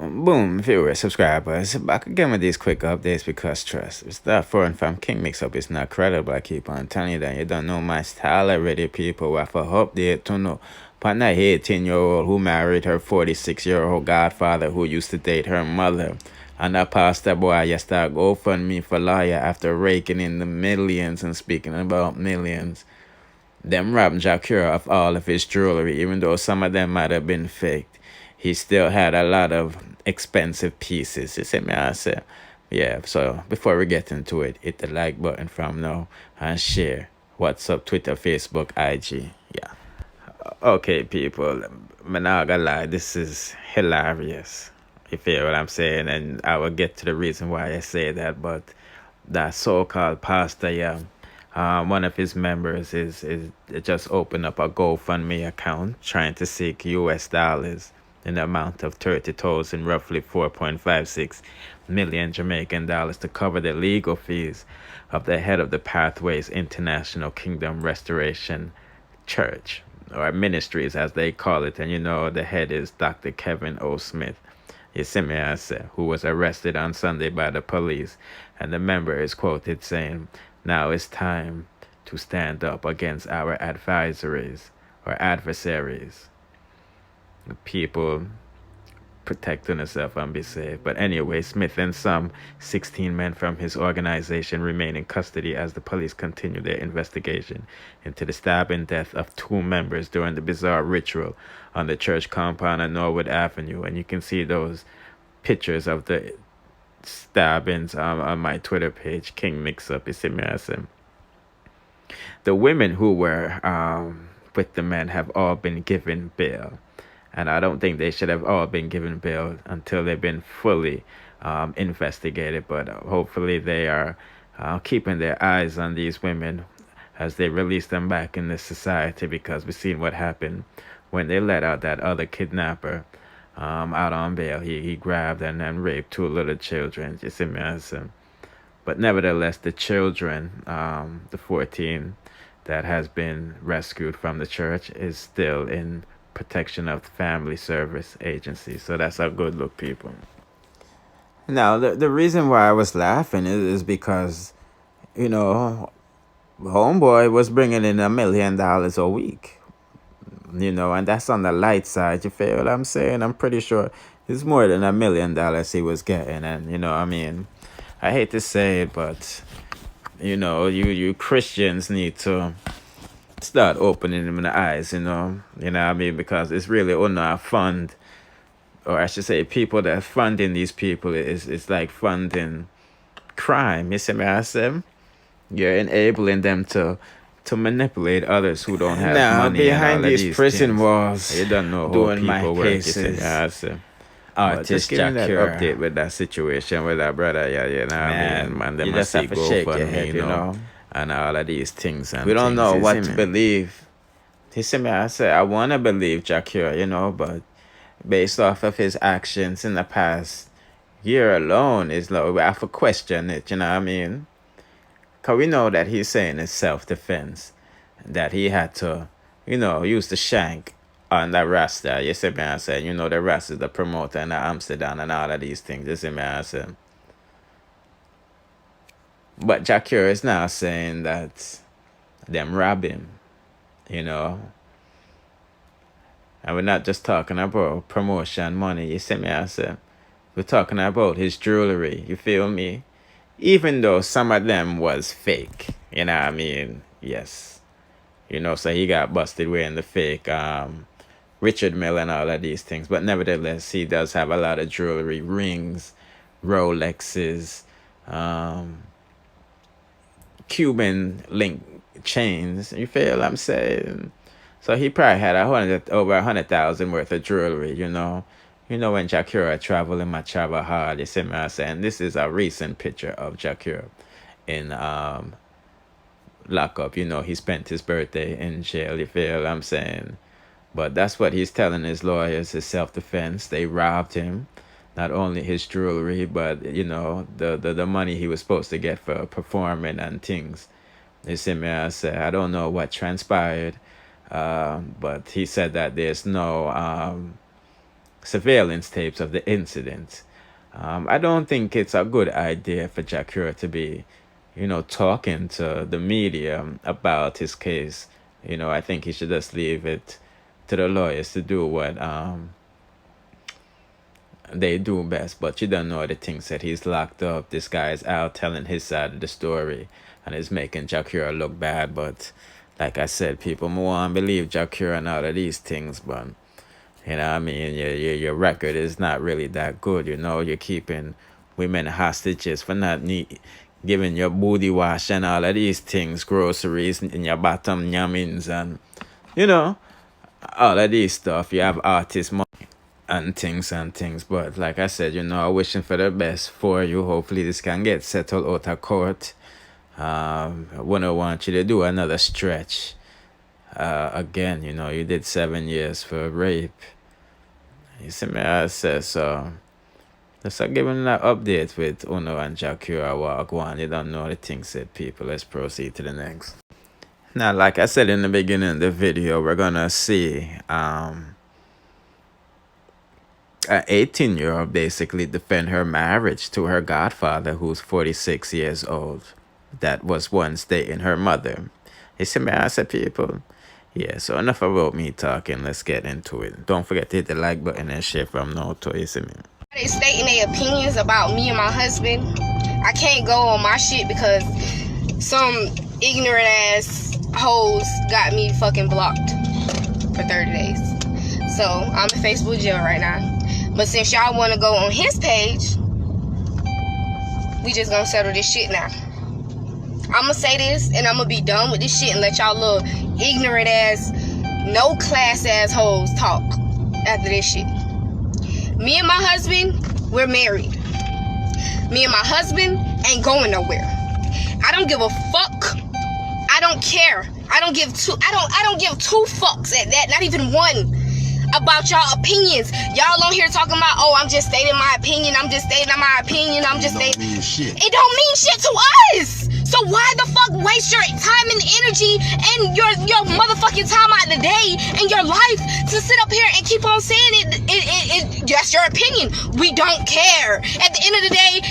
Boom, viewers, subscribers, back again with these quick updates because trust, it's that foreign fam King mix up is not credible. I keep on telling you that you don't know my style already, people. We have to update to know. But that 18-year-old who married her 46-year-old godfather who used to date her mother. And that pastor boy, you start GoFundMe for lawyer after raking in the millions and speaking about millions. Them robbed Jakura of all of his jewelry, even though some of them might have been faked. He still had a lot of expensive pieces. You see me, I say. Yeah, so before we get into it, hit the like button from now and share. What's up, Twitter, Facebook, IG. Yeah. Okay, people. I'm not gonna lie, this is hilarious. You feel what I'm saying? And I will get to the reason why I say that, but that so-called pastor, yeah, one of his members is just opened up a GoFundMe account trying to seek US dollars in the amount of 30,000, roughly 4.56 million Jamaican dollars to cover the legal fees of the head of the Pathways International Kingdom Restoration Church, or ministries as they call it. And the head is Dr. Kevin O. Smith. You see me, I say, who was arrested on Sunday by the police. And the member is quoted saying, "Now it's time to stand up against our advisories or adversaries." The people protecting herself and be safe. But anyway, Smith and some 16 men from his organization remain in custody as the police continue their investigation into the stabbing death of 2 members during the bizarre ritual on the church compound on Norwood Avenue. And you can see those pictures of the stabbings on my Twitter page, King Mix Up. You see me, I say. The women who were with the men have all been given bail. And I don't think they should have all been given bail until they've been fully investigated. But hopefully they are keeping their eyes on these women as they release them back in the society, because we've seen what happened when they let out that other kidnapper out on bail. He grabbed and raped 2 little children. You see me? But nevertheless, the children, the 14 that has been rescued from the church, is still in protection of the Family Service Agency. So that's a good look, people. Now, the reason why I was laughing is because, homeboy was bringing in $1 million a week. And that's on the light side. You feel what I'm saying? I'm pretty sure it's more than $1 million he was getting. And, I hate to say it, but, you Christians need to start opening them in the eyes, what I mean, because it's really only a fund, or I should say people that are funding these people is like funding crime. You see me, I say? You're enabling them to manipulate others who don't have money behind and all these prison things. Walls. You don't know how people work. You see me, I say? Just give me that update with that situation with that brother. Yeah, man, you just have to shake your head, and all of these things. And we don't know what to believe. You see me, I say, I want to believe Jakura, but based off of his actions in the past year alone, is like we have to question it, you know what I mean? Because we know that he's saying it's self-defense, that he had to, use the shank on the Rasta. You see me, I say, the Rasta is the promoter in Amsterdam and all of these things. You see me, I say. But Jakura is now saying that them rob him, And we're not just talking about promotion money, you see me, I say. We're talking about his jewelry, you feel me? Even though some of them was fake, you know what I mean? Yes. So he got busted wearing the fake Richard Mille and all of these things. But nevertheless, he does have a lot of jewelry, rings, Rolexes, Cuban link chains. You feel what I'm saying? So he probably had over 100,000 worth of jewelry, when Jakura travel in my travel hard, you see me, I'm saying? This is a recent picture of Jakura in lockup. He spent his birthday in jail, you feel what I'm saying? But that's what he's telling his lawyers, his self-defense. They robbed him. Not only his jewelry, but, the money he was supposed to get for performing and things. You see me, I say, I don't know what transpired, but he said that there's no surveillance tapes of the incident. I don't think it's a good idea for Jakura to be, talking to the media about his case. I think he should just leave it to the lawyers to do what they do best. But you don't know the things that he's locked up. This guy is out telling his side of the story and is making Jakura look bad. But like I said, people more want to believe Jakura and all of these things, but you know what I mean? Your record is not really that good. You're keeping women hostages for not giving your booty wash and all of these things, groceries in your bottom yammings and, all of these stuff. You have artist money and things. But like I said, I'm wishing for the best for you. Hopefully this can get settled out of court. I wouldn't want you to do another stretch. Again, you did 7 years for rape. You see me, I say so. Let's give him an update with Uno and Jakura Wagwan. You don't know the things said, people. Let's proceed to the next. Now, like I said in the beginning of the video, we're gonna see an 18-year-old basically defend her marriage to her godfather, who's 46 years old. That was once dating her mother. You see me, I say, people. Yeah, so enough about me talking. Let's get into it. Don't forget to hit the like button and share from now to you see me. They stating their opinions about me and my husband. I can't go on my shit because some ignorant ass hoes got me fucking blocked for 30 days. So I'm in Facebook jail right now. But since y'all want to go on his page, we just gonna settle this shit now. I'ma say this and I'ma be done with this shit and let y'all little ignorant ass, no class ass hoes talk after this shit. Me and my husband, we're married. Me and my husband ain't going nowhere. I don't give a fuck. I don't care. I don't give two fucks at that, not even one, about y'all opinions. Y'all on here talking about, oh, I'm just stating my opinion. I'm just stating my opinion. I'm just stating. It don't mean shit to us. So why the fuck waste your time and energy and your motherfucking time out of the day and your life to sit up here and keep on saying it that's your opinion. We don't care. At the end of the day,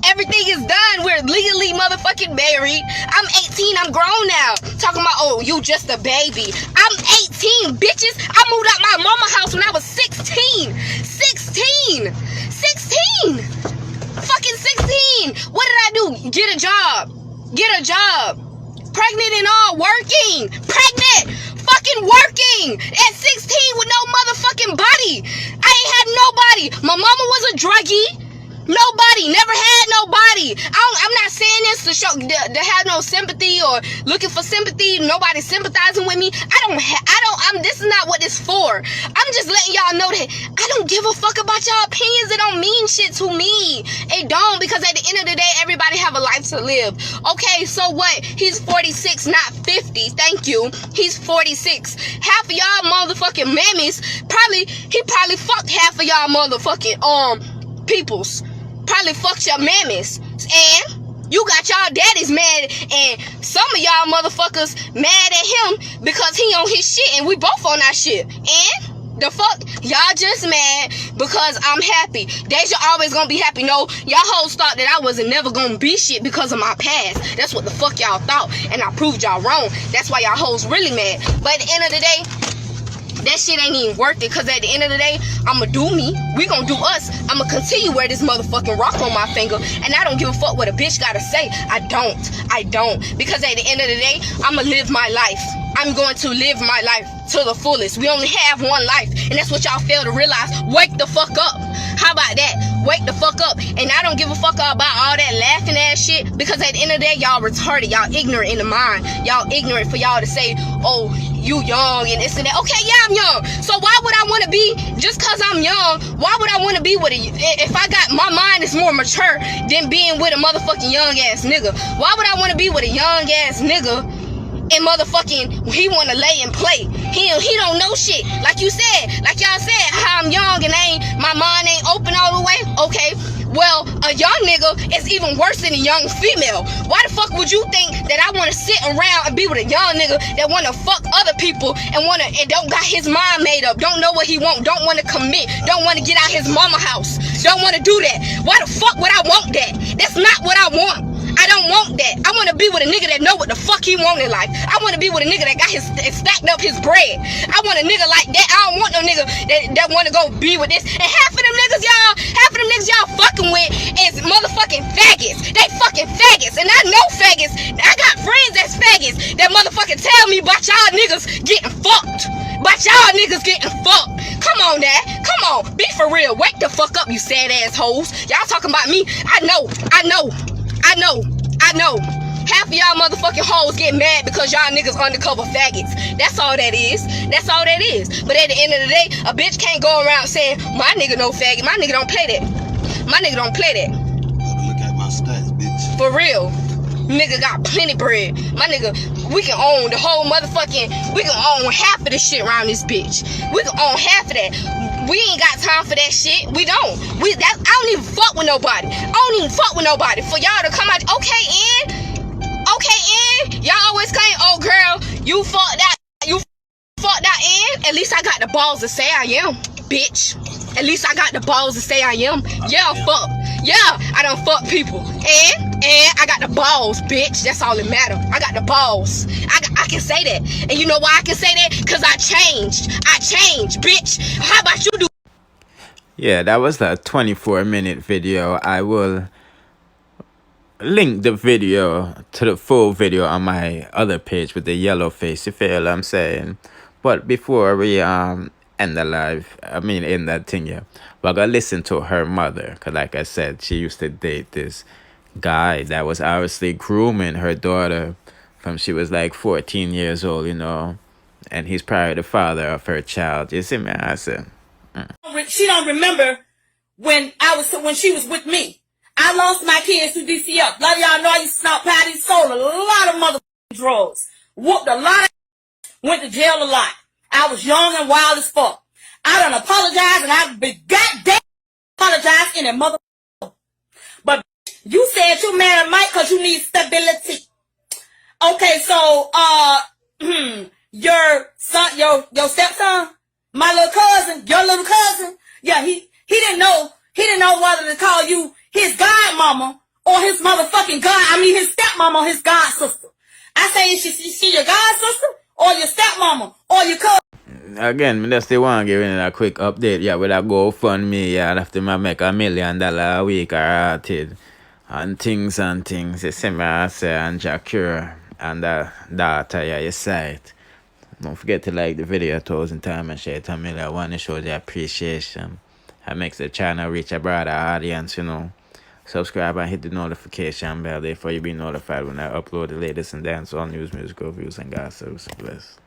everything is done. We're legally motherfucking married. I'm 18. I'm grown now. Talking about, oh, you just a baby. I'm 18, bitches. I moved out my mama house when I was 16. 16. Fucking 16. What did I do? Get a job. Pregnant and all, working. Pregnant. Fucking working. At 16 with no motherfucking body. I ain't had nobody. My mama was a druggie. Nobody, never had nobody. I'm not saying this to show to have no sympathy or looking for sympathy. Nobody sympathizing with me. This is not what it's for. I'm just letting y'all know that I don't give a fuck about y'all opinions. It don't mean shit to me. It don't, because at the end of the day, everybody have a life to live. Okay, so what? He's 46, not 50. Thank you. He's 46. Half of y'all motherfucking mammies he probably fucked half of y'all motherfucking peoples. Probably fucked your mammies, and you got y'all daddies mad, and some of y'all motherfuckers mad at him because he on his shit and we both on our shit. And the fuck, y'all just mad because I'm happy. Deja always gonna be happy. No, y'all hoes thought that I wasn't never gonna be shit because of my past. That's what the fuck y'all thought, and I proved y'all wrong. That's why y'all hoes really mad. But at the end of the day, that shit ain't even worth it, because at the end of the day, I'ma do me. We gonna do us. I'ma continue wear this motherfucking rock on my finger, and I don't give a fuck what a bitch gotta say. I don't. Because at the end of the day, I'ma live my life. I'm going to live my life to the fullest. We only have one life, and that's what y'all fail to realize. Wake the fuck up. How about that? Wake the fuck up. And I don't give a fuck about all that laughing ass shit, because at the end of the day, y'all retarded. Y'all ignorant in the mind. Y'all ignorant for y'all to say, oh, you young and this and that. Okay, yeah, I'm young. So why would I want to be, just because I'm young, why would I want to be with if I got, my mind is more mature than being with a motherfucking young ass nigga. Why would I want to be with a young ass nigga and motherfucking he want to lay and play? He don't know shit. Like you said, like y'all said, how I'm young and my mind ain't open all the way. Okay, well, a young nigga is even worse than a young female. Why the fuck would you think that I want to sit around and be with a young nigga that want to fuck other people and don't got his mind made up, don't know what he want, don't want to commit, don't want to get out his mama house, don't want to do that? Why the fuck would I want that? That's not what I want. I don't want that. I want to be with a nigga that know what the fuck he want in life. I want to be with a nigga that got stacked up his bread. I want a nigga like that. I don't want no nigga that want to go be with this. And half of them niggas y'all fucking with is motherfucking faggots. They fucking faggots. And I know faggots. I got friends that's faggots that motherfucking tell me about y'all niggas getting fucked. About y'all niggas getting fucked. Come on, Dad. Come on. Be for real. Wake the fuck up, you sad ass hoes. Y'all talking about me. I know. Half of y'all motherfucking hoes get mad because y'all niggas undercover faggots. That's all that is. That's all that is. But at the end of the day, a bitch can't go around saying, my nigga no faggot. My nigga don't play that. My nigga don't play that. Look at my stats, bitch. For real. Nigga got plenty bread. My nigga, we can own the whole motherfucking, we can own half of the shit around this bitch. We can own half of that. We ain't got time for that shit. We don't. I don't even fuck with nobody. I don't even fuck with nobody. For y'all to come out, okay, y'all always claim, oh girl, you fucked that in. At least I got the balls to say I am, bitch. At least I got the balls to say I am. Yeah, fuck. Yeah, I done fuck people. And I got the balls, bitch. That's all that matter. I got the balls. I can say that. And you know why I can say that? Because I changed. Bitch. How about you do? Yeah, that was a 24-minute video. I will link the video to the full video on my other page with the yellow face, you feel what I'm saying? But before we end the live, in that thing, yeah, we're gonna listen to her mother, because like I said, she used to date this guy that was obviously grooming her daughter from she was like 14 years old, you know, and he's probably the father of her child. You see me? I said, She don't remember when she was with me. I lost my kids to DCF. A lot of y'all know I used to snort patty, sold a lot of motherfucking drugs, whooped a lot of, went to jail a lot. I was young and wild as fuck. I done apologized, and I be goddamn apologize in a mother. But you said you married Mike because you need stability. Okay, so your son, your stepson, my little cousin, your little cousin, yeah, he didn't know whether to call you his godmama or his motherfucking his stepmama or his god sister. I say, is she your god sister or your stepmama or your cousin? again, I just want to give you a quick update. Yeah, with a GoFundMe, yeah, after I make $1 million a week or and things. You see me, I say, and Jacure and the daughter, yeah, you say it. Don't forget to like the video 1,000 times and share it. I want to show the appreciation. That makes the channel reach a broader audience, you know. Subscribe and hit the notification bell there for you be notified when I upload the latest and dancehall news, musical reviews, and gossip. Bless.